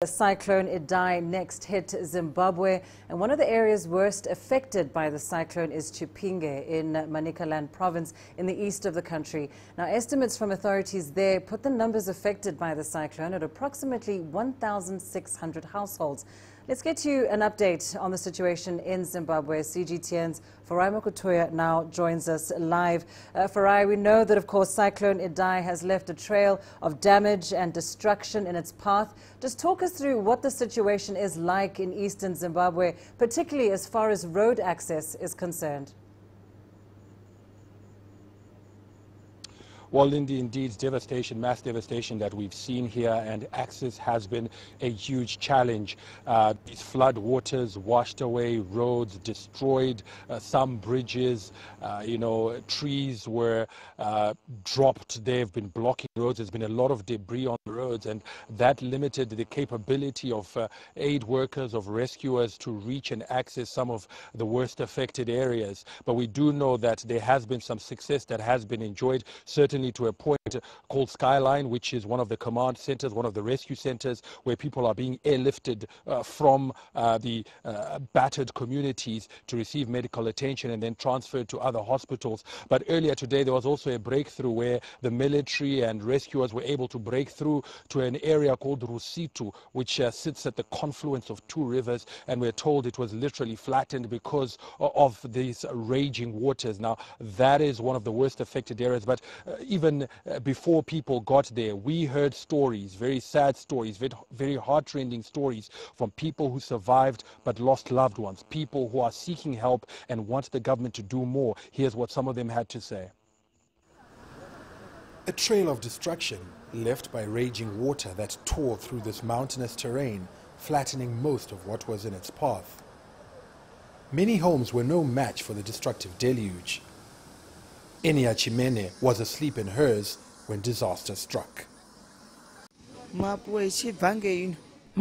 Cyclone Idai next hit Zimbabwe, and one of the areas worst affected by the cyclone is Chipinge in Manicaland Province in the east of the country. Now, estimates from authorities there put the numbers affected by the cyclone at approximately 1,600 households. Let's get you an update on the situation in Zimbabwe. CGTN's Farai Mwakutuya now joins us live. Farai, we know that, of course, Cyclone Idai has left a trail of damage and destruction in its path. Just talk us through what the situation is like in eastern Zimbabwe, particularly as far as road access is concerned. Well, indeed, devastation, mass devastation that we've seen here, and access has been a huge challenge. These flood waters washed away roads, destroyed some bridges, trees were dropped. They've been blocking roads. There's been a lot of debris on the roads, and that limited the capability of aid workers, of rescuers to reach and access some of the worst affected areas. But we do know that there has been some success that has been enjoyed, certainly to a point called Skyline, which is one of the command centers, one of the rescue centers, where people are being airlifted from the battered communities to receive medical attention and then transferred to other hospitals. But earlier today, there was also a breakthrough where the military and rescuers were able to break through to an area called Rusitu, which sits at the confluence of two rivers, and we're told it was literally flattened because of these raging waters. Now, that is one of the worst affected areas, but even before people got there, we heard stories, very sad stories, very heart-rending stories from people who survived but lost loved ones, people who are seeking help and want the government to do more. Here's what some of them had to say. A trail of destruction left by raging water that tore through this mountainous terrain, flattening most of what was in its path. Many homes were no match for the destructive deluge. Chipinge was asleep in hers when disaster struck. My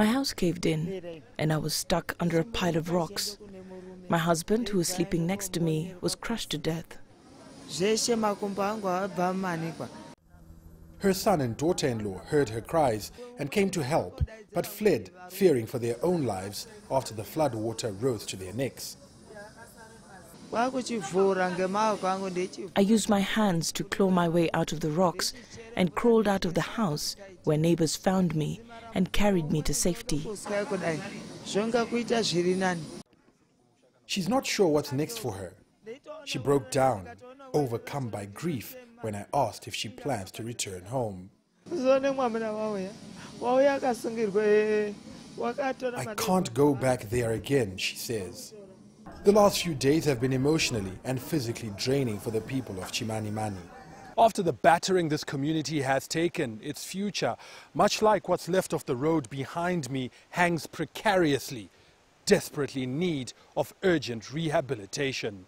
house caved in and I was stuck under a pile of rocks. My husband, who was sleeping next to me, was crushed to death. Her son and daughter-in-law heard her cries and came to help, but fled, fearing for their own lives after the flood water rose to their necks. I used my hands to claw my way out of the rocks and crawled out of the house, where neighbors found me and carried me to safety. She's not sure what's next for her. She broke down, overcome by grief, when I asked if she plans to return home. I can't go back there again, she says. The last few days have been emotionally and physically draining for the people of Chimanimani. After the battering this community has taken, its future, much like what's left of the road behind me, hangs precariously, desperately in need of urgent rehabilitation.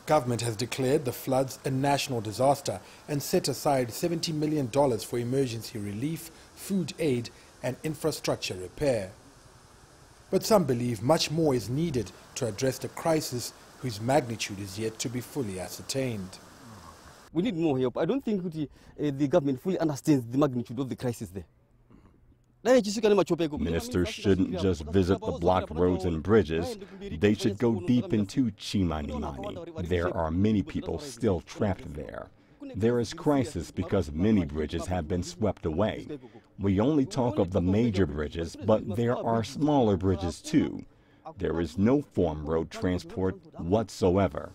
Government has declared the floods a national disaster and set aside $70 million for emergency relief, food aid and infrastructure repair. But some believe much more is needed to address the crisis whose magnitude is yet to be fully ascertained. We need more help. I don't think the government fully understands the magnitude of the crisis there. Ministers shouldn't just visit the blocked roads and bridges. They should go deep into Chimanimani. There are many people still trapped there. There is crisis because many bridges have been swept away. We only talk of the major bridges, but there are smaller bridges too. There is no form road transport whatsoever.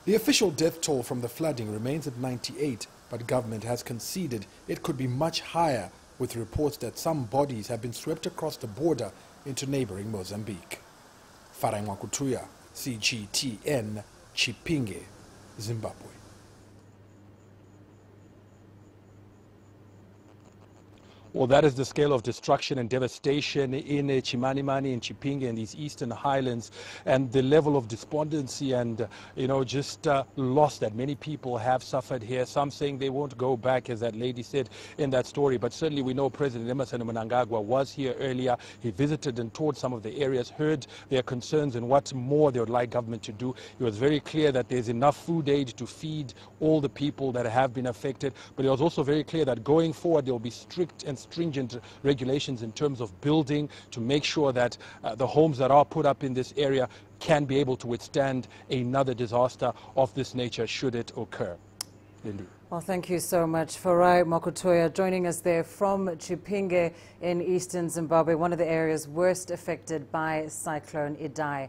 The official death toll from the flooding remains at 98, but government has conceded it could be much higher, with reports that some bodies have been swept across the border into neighboring Mozambique. Farai Mwakutuya, CGTN, Chipinge, Zimbabwe. Well, that is the scale of destruction and devastation in Chimanimani and Chipinge and these eastern highlands, and the level of despondency and, just loss that many people have suffered here. Some saying they won't go back, as that lady said in that story. But certainly we know President Emmerson Mnangagwa was here earlier. He visited and toured some of the areas, heard their concerns and what more they would like government to do. He was very clear that there's enough food aid to feed all the people that have been affected. But he was also very clear that going forward, there will be strict and stringent regulations in terms of building to make sure that the homes that are put up in this area can be able to withstand another disaster of this nature should it occur. Lindy. Well, thank you so much. Farai Mwakutuya joining us there from Chipinge in eastern Zimbabwe, one of the areas worst affected by Cyclone Idai.